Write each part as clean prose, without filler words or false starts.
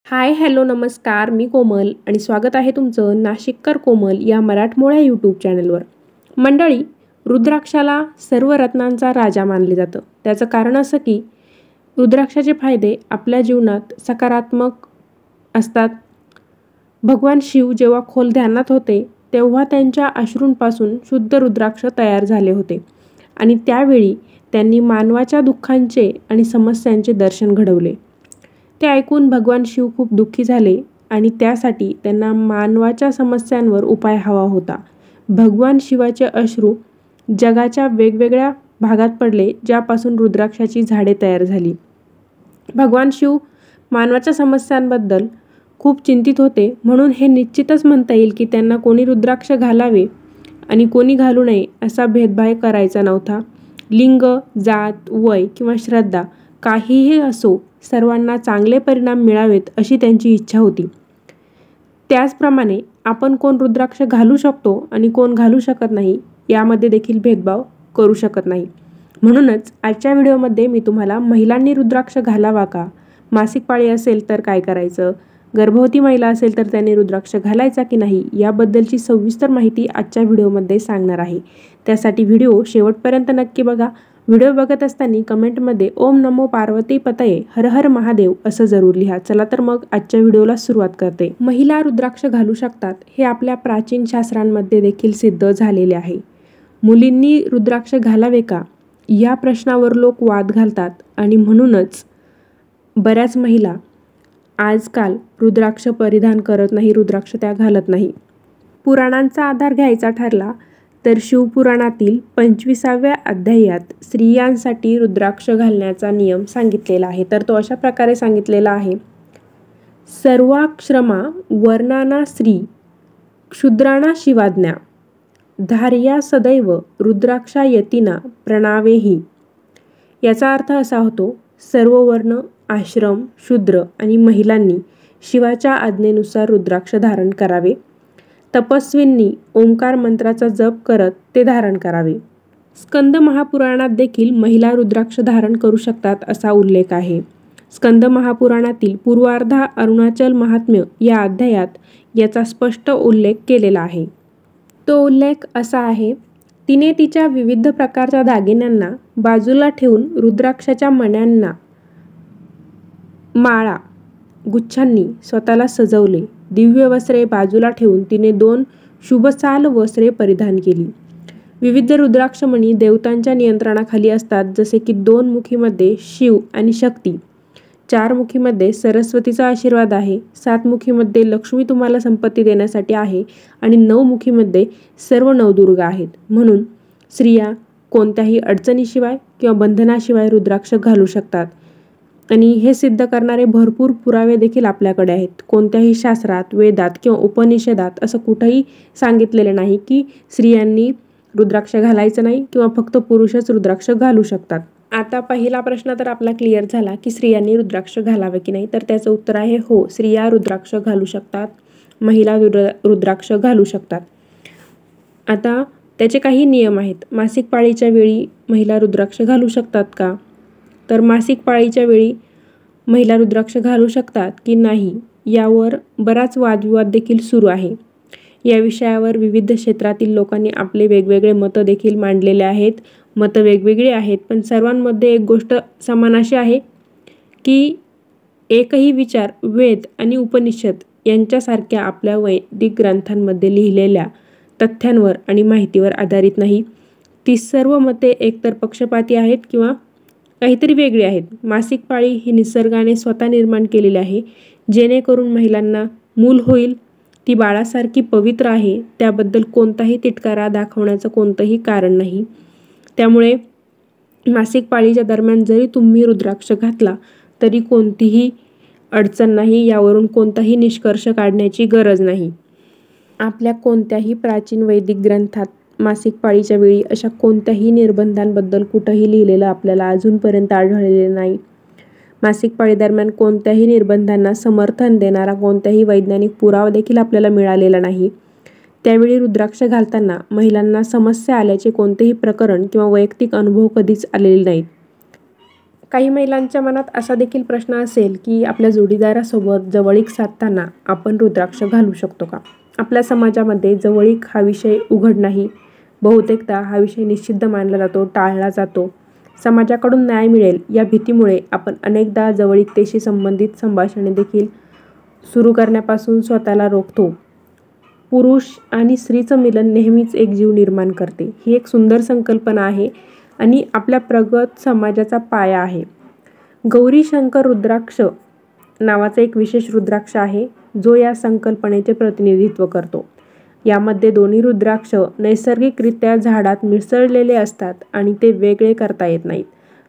Hi hello नमस्कार, मी कोमल आणि स्वागत आहे तुमचं नाशिककर कोमल या मराठमोळ्या यूट्यूब चॅनलवर. मंडळी, रुद्राक्षाला सर्व रत्नांचा राजा मानले जातं. त्याचं कारण असं की रुद्राक्षाचे फायदे आपल्या जीवनात सकारात्मक असतात. भगवान शिव जेव्हा खोल ध्यानात होते तेव्हा त्यांच्या अश्रूंपासून शुद्ध रुद्राक्ष तयार झाले होते आणि त्यावेळी त्यांनी मानवाच्या दुःखांचे आणि समस्यांचे दर्शन घडवले. ते ऐकून भगवान शिव खूप दुःखी झाले आणि त्यासाठी त्यांना मानवाच्या समस्यांवर उपाय हवा होता. भगवान शिवाचे अश्रू जगाच्या वेगवेगळ्या भागात पडले, ज्यापासून रुद्राक्षाची झाडे तयार झाली. भगवान शिव मानवाच्या समस्यांबद्दल खूप चिंतित होते, म्हणून हे निश्चितच म्हणता येईल की त्यांना कोणी रुद्राक्ष घालावे आणि कोणी घालू नये असा भेदभाव करायचा नव्हता. लिंग, जात, वय किंवा श्रद्धा काहीही असो, सर्वांना चांगले परिणाम मिळावेत अशी त्यांची इच्छा होती. त्याचप्रमाणे आपण कोण रुद्राक्ष घालू शकतो आणि कोण घालू शकत नाही यामध्ये देखील भेदभाव करू शकत नाही. म्हणूनच आजच्या व्हिडिओमध्ये मी तुम्हाला महिलांनी रुद्राक्ष घालावा का, मासिक पाळी असेल तर काय करायचं, गर्भवती महिला असेल तर त्यांनी रुद्राक्ष घालायचा की नाही याबद्दलची सविस्तर माहिती आजच्या व्हिडिओमध्ये सांगणार आहे. त्यासाठी व्हिडिओ शेवटपर्यंत नक्की बघा. व्हिडिओ बघत असताना कमेंटमध्ये ओम नमो पार्वती पतये हर हर महादेव असं जरूर लिहा. चला तर मग आजच्या व्हिडिओला सुरुवात करते. महिला रुद्राक्ष घालू शकतात हे आपल्या प्राचीन शास्त्रांमध्ये देखील सिद्ध झालेले आहे. मुलींनी रुद्राक्ष घालावे का या प्रश्नावर लोक वाद घालतात आणि म्हणूनच बऱ्याच महिला आजकाल रुद्राक्ष परिधान करत नाही, रुद्राक्ष त्या घालत नाही. पुराणांचा आधार घ्यायचा ठरला तर शिवपुराणातील 25व्या अध्यायात स्त्रियांसाठी रुद्राक्ष घालण्याचा नियम सांगितलेला आहे. तर तो अशा प्रकारे सांगितलेला आहे. सर्वाक्षरमा वर्णाना स्त्री क्षुद्राणा शिवाज्ञा धार्या सदैव रुद्राक्षा यतीना प्रणावेही. याचा अर्थ असा होतो, सर्व वर्ण, आश्रम, शूद्र आणि महिलांनी शिवाच्या आज्ञेनुसार रुद्राक्ष धारण करावे. तपस्वींनी ओंकार मंत्राचा जप करत ते धारण करावे. स्कंद महापुराणात देखील महिला रुद्राक्ष धारण करू शकतात असा उल्लेख आहे. स्कंद महापुराणातील पूर्वार्धा अरुणाचल महात्म्य या अध्यायात याचा स्पष्ट उल्लेख केलेला आहे. तो उल्लेख असा आहे, तिने तिच्या विविध प्रकारच्या दागिन्यांना बाजूला ठेवून रुद्राक्षाच्या मण्यांना माळा गुच्छांनी स्वतःला सजवले. दिव्य वस्त्रे बाजूला ठेवून तिने 2 शुभसाल वस्त्रे परिधान केली. विविध रुद्राक्षमणी देवतांच्या नियंत्रणाखाली असतात, जसे की 2 मुखीमध्ये शिव आणि शक्ती, 4 मुखीमध्ये सरस्वतीचा आशीर्वाद आहे, 7 मुखीमध्ये लक्ष्मी तुम्हाला संपत्ती देण्यासाठी आहे आणि 9 मुखीमध्ये सर्व नवदुर्गा आहेत. म्हणून स्त्रिया कोणत्याही अडचणीशिवाय किंवा बंधनाशिवाय रुद्राक्ष घालू शकतात आणि हे सिद्ध करणारे भरपूर पुरावे देखील आपल्याकडे आहेत. कोणत्याही शास्त्रात, वेदात किंवा उपनिषदात असं कुठंही सांगितलेले नाही की स्त्रियांनी रुद्राक्ष घालायचं नाही किंवा फक्त पुरुषच रुद्राक्ष घालू शकतात. आता पहिला प्रश्न तर आपला क्लिअर झाला की स्त्रियांनी रुद्राक्ष घालावे की नाही, तर त्याचं उत्तर आहे हो, स्त्रिया रुद्राक्ष घालू शकतात, महिला रुद्राक्ष घालू शकतात. आता त्याचे काही नियम आहेत. मासिक पाळीच्या वेळी महिला रुद्राक्ष घालू शकतात का, तर मासिक पाळीच्या वेळी महिला रुद्राक्ष घालू शकतात की नाही यावर बराच वादविवाद देखील सुरू आहे. या विषयावर विविध क्षेत्रातील लोकांनी आपले वेगवेगळे मतं देखील मांडलेले आहेत. मतं वेगवेगळी आहेत, पण सर्वांमध्ये एक गोष्ट समान अशी आहे की एकही विचार वेद आणि उपनिषद यांच्यासारख्या आपल्या वैदिक ग्रंथांमध्ये लिहिलेल्या तथ्यांवर आणि माहितीवर आधारित नाही. ती सर्व मते एकतर पक्षपाती आहेत किंवा काहीतरी वेगळी आहेत. मासिक पाळी ही निसर्गाने स्वतः निर्माण केलेली आहे, जेणेकरून महिलांना मूल होईल. ती बाळासारखी पवित्र आहे, त्याबद्दल कोणताही तिटकारा दाखवण्याचं कोणतंही कारण नाही. त्यामुळे मासिक पाळीच्या दरम्यान जरी तुम्ही रुद्राक्ष घातला तरी कोणतीही अडचण नाही, यावरून कोणताही निष्कर्ष काढण्याची गरज नाही. आपल्या कोणत्याही प्राचीन वैदिक ग्रंथात मासिक पाळीच्या वेळी अशा कोणत्याही निर्बंधांबद्दल कुठंही लिहिलेलं आपल्याला अजूनपर्यंत आढळलेले नाही. मासिक पाळी दरम्यान कोणत्याही निर्बंधांना समर्थन देणारा कोणत्याही वैज्ञानिक पुरावा देखील आपल्याला मिळालेला नाही. त्यावेळी रुद्राक्ष घालताना महिलांना समस्या आल्याचे कोणतेही प्रकरण किंवा वैयक्तिक अनुभव कधीच आलेले नाहीत. काही महिलांच्या मनात असा देखील प्रश्न असेल की आपल्या जोडीदारासोबत जवळीक साधताना आपण रुद्राक्ष घालू शकतो का? आपल्या समाजामध्ये जवळीक हा विषय उघड नाही. बहुतेकदा हा विषय निषिद्ध मानला जातो, टाळला जातो. समाजाकडून न्याय मिळेल या भीतीमुळे आपण अनेकदा जवळीकतेशी संबंधित संभाषणे देखील सुरू करण्यापासून स्वतःला रोखतो. पुरुष आणि स्त्रीचं मिलन नेहमीच एक जीव निर्माण करते. ही एक सुंदर संकल्पना आहे आणि आपल्या प्रगत समाजाचा पाया आहे. गौरी शंकर रुद्राक्ष नावाचा एक विशेष रुद्राक्ष आहे जो या संकल्पनेचे प्रतिनिधित्व करतो. यामध्ये दोन्ही रुद्राक्ष नैसर्गिकरित्या झाडात मिसळलेले असतात आणि ते वेगळे करता येत नाहीत.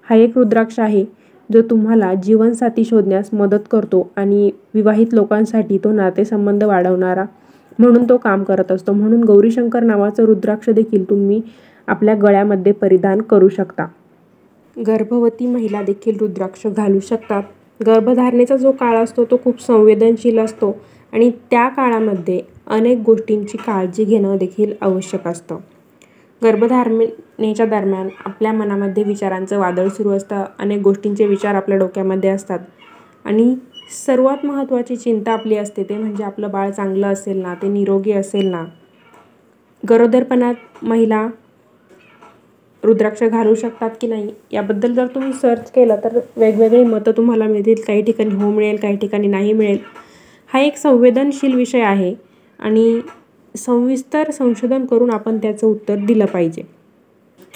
हा एक रुद्राक्ष आहे जो तुम्हाला जीवनसाथी शोधण्यास मदत करतो आणि विवाहित लोकांसाठी तो नातेसंबंध वाढवणारा म्हणून तो काम करत असतो. म्हणून गौरीशंकर नावाचं रुद्राक्ष देखील तुम्ही आपल्या गळ्यामध्ये परिधान करू शकता. गर्भवती महिला देखील रुद्राक्ष घालू शकतात. गर्भधारणेचा जो काळ असतो तो खूप संवेदनशील असतो आणि त्या काळामध्ये अनेक गोष्टींची काळजी घेणं देखील आवश्यक असतं. गर्भधारणेच्या दरम्यान आपल्या मनामध्ये विचारांचं वादळ सुरू असतं. अनेक गोष्टींचे विचार आपल्या डोक्यामध्ये असतात आणि सर्वात महत्त्वाची चिंता आपली असते ते म्हणजे आपलं बाळ चांगलं असेल ना, ते निरोगी असेल ना. गरोदरपणात महिला रुद्राक्ष घालू शकतात की नाही याबद्दल जर तुम्ही सर्च केलं तर वेगवेगळी मतं तुम्हाला मिळतील. काही ठिकाणी हो मिळेल, काही ठिकाणी नाही मिळेल. हा एक संवेदनशील विषय आहे आणि सविस्तर संशोधन करून आपण त्याचं उत्तर दिलं पाहिजे.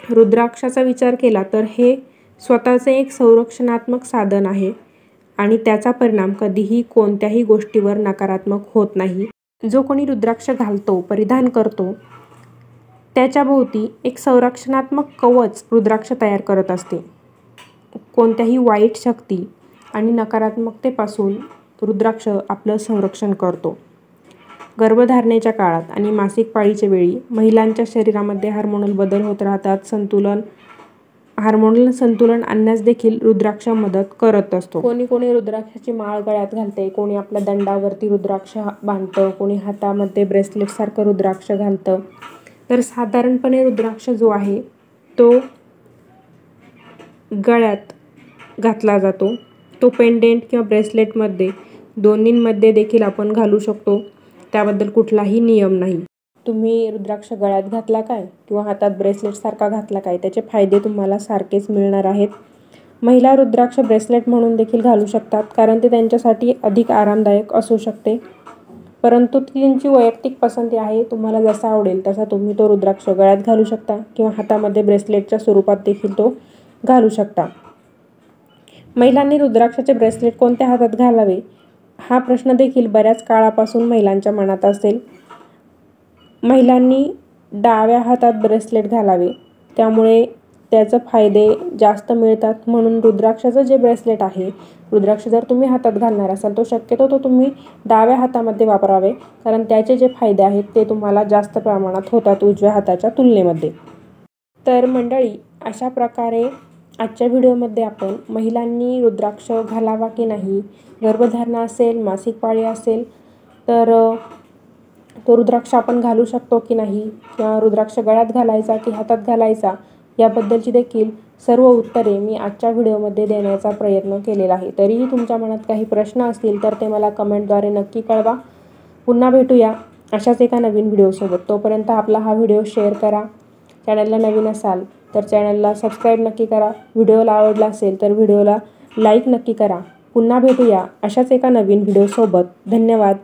रुद्राक्षाचा विचार केला तर हे स्वतःचे एक संरक्षणात्मक साधन आहे आणि त्याचा परिणाम कधीही कोणत्याही गोष्टीवर नकारात्मक होत नाही. जो कोणी रुद्राक्ष घालतो, परिधान करतो त्याच्या भोवती एक संरक्षणात्मक कवच रुद्राक्ष तयार करत असते. कोणत्याही वाईट शक्ती आणि नकारात्मकतेपासून रुद्राक्ष आपलं संरक्षण करतो. गर्भधारणेच्या काळात आणि मासिक पाळीच्या वेळी महिलांच्या शरीरामध्ये हार्मोनल बदल होत राहतात. हार्मोनल संतुलन आणण्यास देखील रुद्राक्ष मदत करत असतो. कोणी रुद्राक्षाची माळ गळ्यात घालते, कोणी आपल्या दंडावरती रुद्राक्ष बांधतं, कोणी हातामध्ये ब्रेसलेटसारखं रुद्राक्ष घालतं. तर साधारणपणे रुद्राक्ष जो आहे तो गळ्यात घातला जातो. तो पेंडेंट किंवा ब्रेसलेटमध्ये दोन्हींमध्ये देखील आपण घालू शकतो. त्याबद्दल कुठलाही नियम नाही. तुम्ही रुद्राक्ष गळ्यात घातला काय किंवा हातात ब्रेसलेटसारखा घातला काय त्याचे फायदे तुम्हाला सारखेच मिळणार आहेत. महिला रुद्राक्ष ब्रेसलेट म्हणून देखील घालू शकतात कारण ते त्यांच्यासाठी अधिक आरामदायक असू शकते. परंतु ती त्यांची वैयक्तिक पसंती आहे. तुम्हाला जसा आवडेल तसा तुम्ही तो रुद्राक्ष गळ्यात घालू शकता किंवा हातामध्ये ब्रेसलेटच्या स्वरूपात देखील तो घालू शकता. महिलांनी रुद्राक्षाचे ब्रेसलेट कोणत्या हातात घालावे हा प्रश्न देखील बऱ्याच काळापासून महिलांच्या मनात असेल. महिलांनी डाव्या हातात ब्रेसलेट घालावे त्यामुळे त्याचे फायदे जास्त मिळतात. म्हणून रुद्राक्षाचं जे ब्रेसलेट आहे, रुद्राक्ष जर तुम्ही हातात घालणार असाल तो शक्यतो तो तुम्ही डाव्या हातामध्ये वापरावे कारण त्याचे जे फायदे आहेत ते तुम्हाला जास्त प्रमाणात होतात उजव्या हाताच्या तुलनेमध्ये. तर मंडळी, अशा प्रकारे आजच्या व्हिडिओमध्ये आपण महिलांनी रुद्राक्ष घालावा की नाही, गर्भधारणा असेल, मासिक पाळी असेल तर तो रुद्राक्ष आपण घालू शकतो की नाही किंवा रुद्राक्ष गळ्यात घालायचा की हातात घालायचा याबद्दलची देखील सर्व उत्तरे मी आजच्या व्हिडिओमध्ये देण्याचा प्रयत्न केलेला आहे. तरीही तुमच्या मनात काही प्रश्न असतील तर ते मला कमेंटद्वारे नक्की कळवा. पुन्हा भेटूया अशाच एका नवीन व्हिडिओसोबत. तोपर्यंत आपला हा व्हिडिओ शेअर करा. चॅनलला नवीन असाल तर चॅनलला सबस्क्राईब नक्की करा. व्हिडिओला आवडला असेल तर व्हिडिओला लाईक नक्की करा. पुन्हा भेटूया अशाच एका नवीन व्हिडिओसोबत. धन्यवाद.